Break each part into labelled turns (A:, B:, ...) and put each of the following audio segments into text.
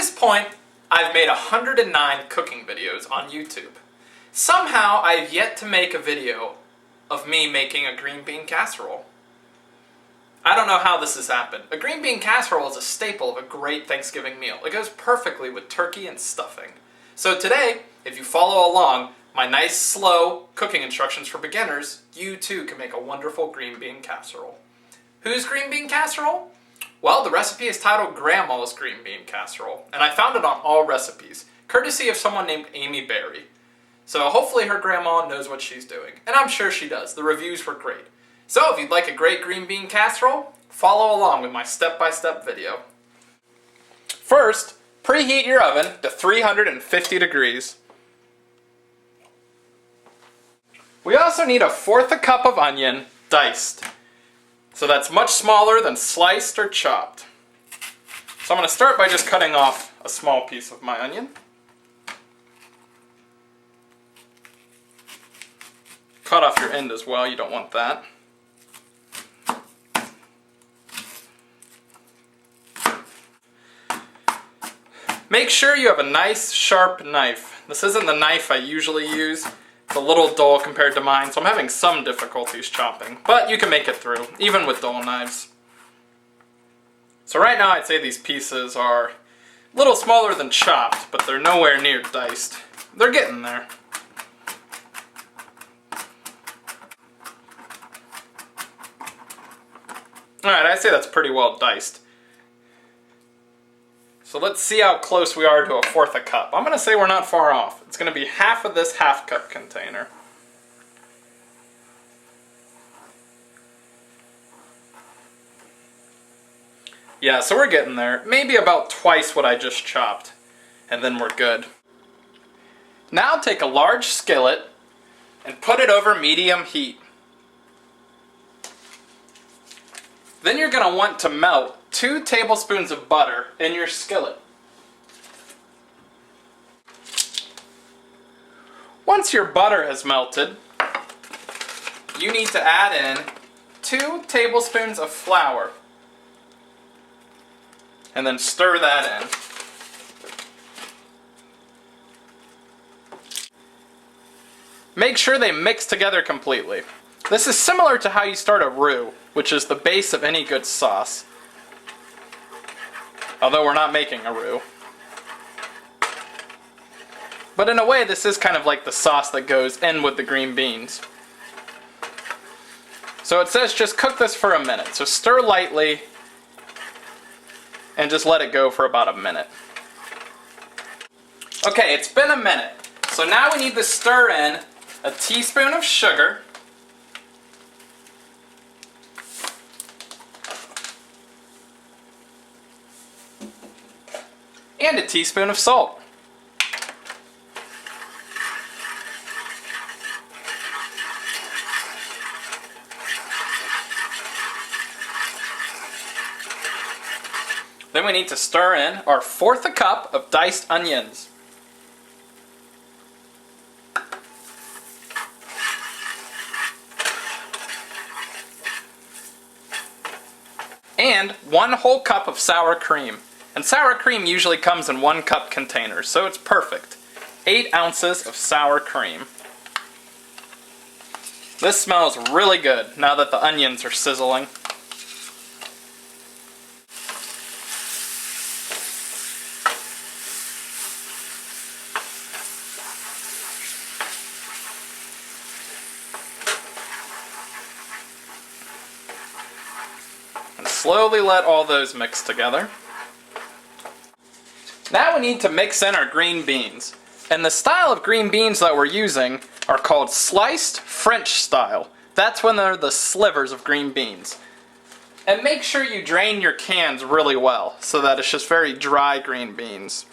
A: this point, I've made 109 cooking videos on YouTube. Somehow, I've yet to make a video of me making a green bean casserole. I don't know how this has happened. A green bean casserole is a staple of a great Thanksgiving meal. It goes perfectly with turkey and stuffing. So today, if you follow along my nice, slow cooking instructions for beginners, you too can make a wonderful green bean casserole. Whose green bean casserole? Well, the recipe is titled Grandma's Green Bean Casserole, and I found it on Allrecipes, courtesy of someone named Amy Berry. So hopefully her grandma knows what she's doing, and I'm sure she does. The reviews were great. So if you'd like a great green bean casserole, follow along with my step-by-step video. First, preheat your oven to 350 degrees. We also need 1/4 cup of onion, diced. So that's much smaller than sliced or chopped. So I'm going to start by just cutting off a small piece of my onion. Cut off your end as well, you don't want that. Make sure you have a nice sharp knife. This isn't the knife I usually use. It's a little dull compared to mine, so I'm having some difficulties chopping. But you can make it through, even with dull knives. So right now I'd say these pieces are a little smaller than chopped, but they're nowhere near diced. They're getting there. Alright, I'd say that's pretty well diced. So let's see how close we are to 1/4 cup. I'm going to say we're not far off. It's going to be half of this half-cup container. Yeah, so we're getting there. Maybe about twice what I just chopped. And then we're good. Now take a large skillet and put it over medium heat. Then you're going to want to melt 2 tablespoons of butter in your skillet. Once your butter has melted, you need to add in 2 tablespoons of flour. And then stir that in. Make sure they mix together completely. This is similar to how you start a roux, which is the base of any good sauce. Although we're not making a roux. But in a way, this is kind of like the sauce that goes in with the green beans. So it says just cook this for a minute. So stir lightly and just let it go for about a minute. Okay, it's been a minute. So now we need to stir in a teaspoon of sugar, and a teaspoon of salt. Then we need to stir in our 1/4 cup of diced onions. And 1 whole cup of sour cream. And sour cream usually comes in 1 cup containers, so it's perfect. 8 ounces of sour cream. This smells really good now that the onions are sizzling. And slowly let all those mix together. Now we need to mix in our green beans. And the style of green beans that we're using are called sliced French style. That's when they're the slivers of green beans. And make sure you drain your cans really well so that it's just very dry green beans.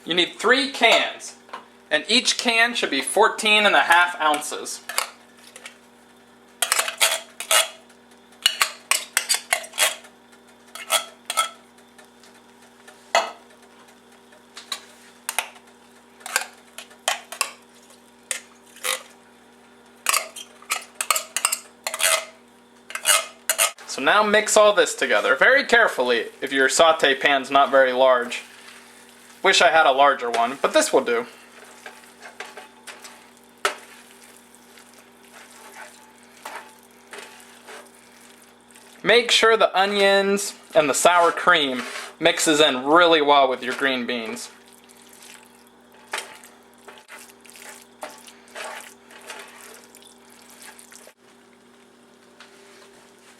A: You need 3 cans. And each can should be 14.5 ounces. So now mix all this together, very carefully if your saute pan's not very large. Wish I had a larger one, but this will do. Make sure the onions and the sour cream mixes in really well with your green beans.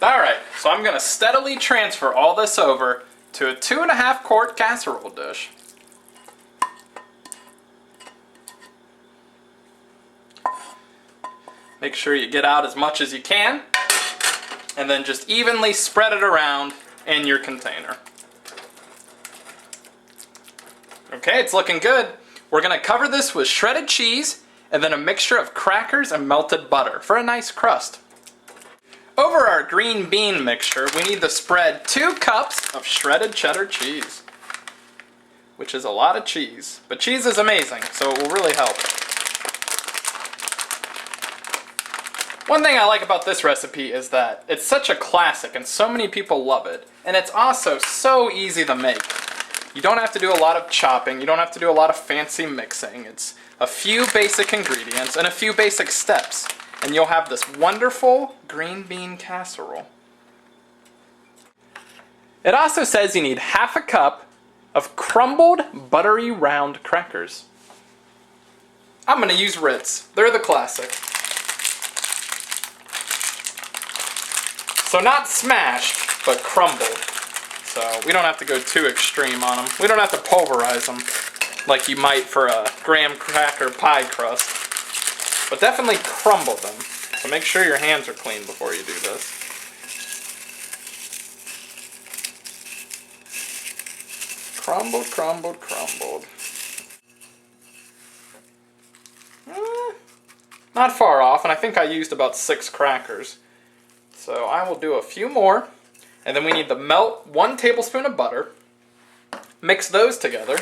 A: Alright, so I'm going to steadily transfer all this over to a 2.5 quart casserole dish. Make sure you get out as much as you can, and then just evenly spread it around in your container. Okay, it's looking good. We're going to cover this with shredded cheese and then a mixture of crackers and melted butter for a nice crust. Over our green bean mixture, we need to spread 2 cups of shredded cheddar cheese, which is a lot of cheese, but cheese is amazing, so it will really help. One thing I like about this recipe is that it's such a classic and so many people love it, and it's also so easy to make. You don't have to do a lot of chopping, you don't have to do a lot of fancy mixing. It's a few basic ingredients and a few basic steps, and you'll have this wonderful green bean casserole. It also says you need 1/2 cup of crumbled buttery round crackers. I'm going to use Ritz. They're the classic. So not smashed, but crumbled. So we don't have to go too extreme on them. We don't have to pulverize them like you might for a graham cracker pie crust. But definitely crumble them. So make sure your hands are clean before you do this. Crumbled, crumbled, crumbled. Not far off, and I think I used about 6 crackers. So I will do a few more, and then we need to melt 1 tablespoon of butter, mix those together,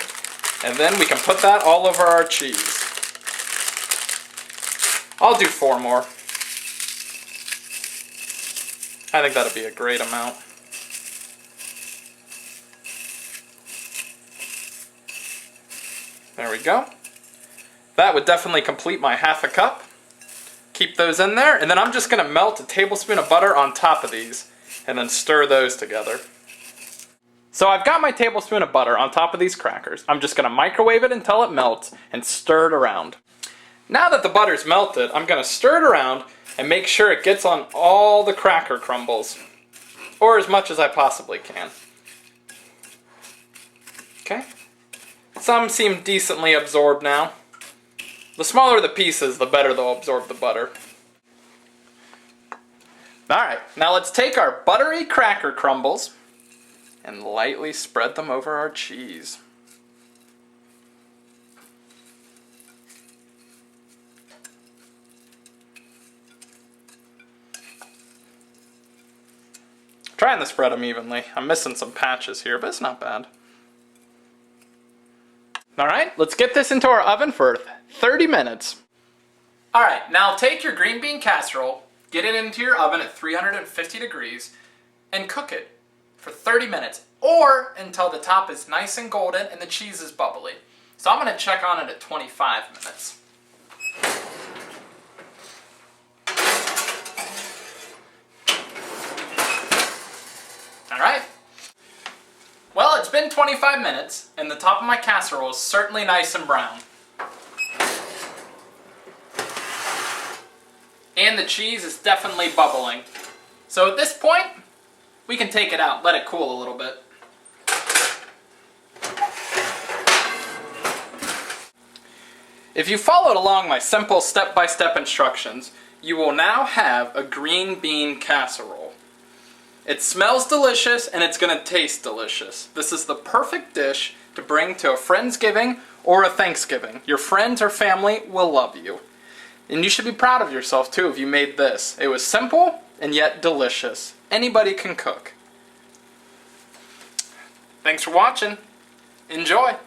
A: and then we can put that all over our cheese. I'll do 4 more. I think that'll be a great amount. There we go. That would definitely complete my 1/2 cup. Keep those in there, and then I'm just going to melt a tablespoon of butter on top of these and then stir those together. So I've got my tablespoon of butter on top of these crackers. I'm just going to microwave it until it melts and stir it around. Now that the butter's melted, I'm going to stir it around and make sure it gets on all the cracker crumbles, or as much as I possibly can. Okay. Some seem decently absorbed now. The smaller the pieces, the better they'll absorb the butter. Alright, now let's take our buttery cracker crumbles and lightly spread them over our cheese. Trying to spread them evenly. I'm missing some patches here, but it's not bad. Alright, let's get this into our oven for 30 minutes. Alright, now take your green bean casserole, get it into your oven at 350 degrees, and cook it for 30 minutes, or until the top is nice and golden and the cheese is bubbly. So I'm going to check on it at 25 minutes. Alright. Well, it's been 25 minutes, and the top of my casserole is certainly nice and brown. And the cheese is definitely bubbling. So at this point, we can take it out, let it cool a little bit. If you followed along my simple step-by-step instructions, you will now have a green bean casserole. It smells delicious and it's going to taste delicious. This is the perfect dish to bring to a Friendsgiving or a Thanksgiving. Your friends or family will love you. And you should be proud of yourself too if you made this. It was simple and yet delicious. Anybody can cook. Thanks for watching. Enjoy!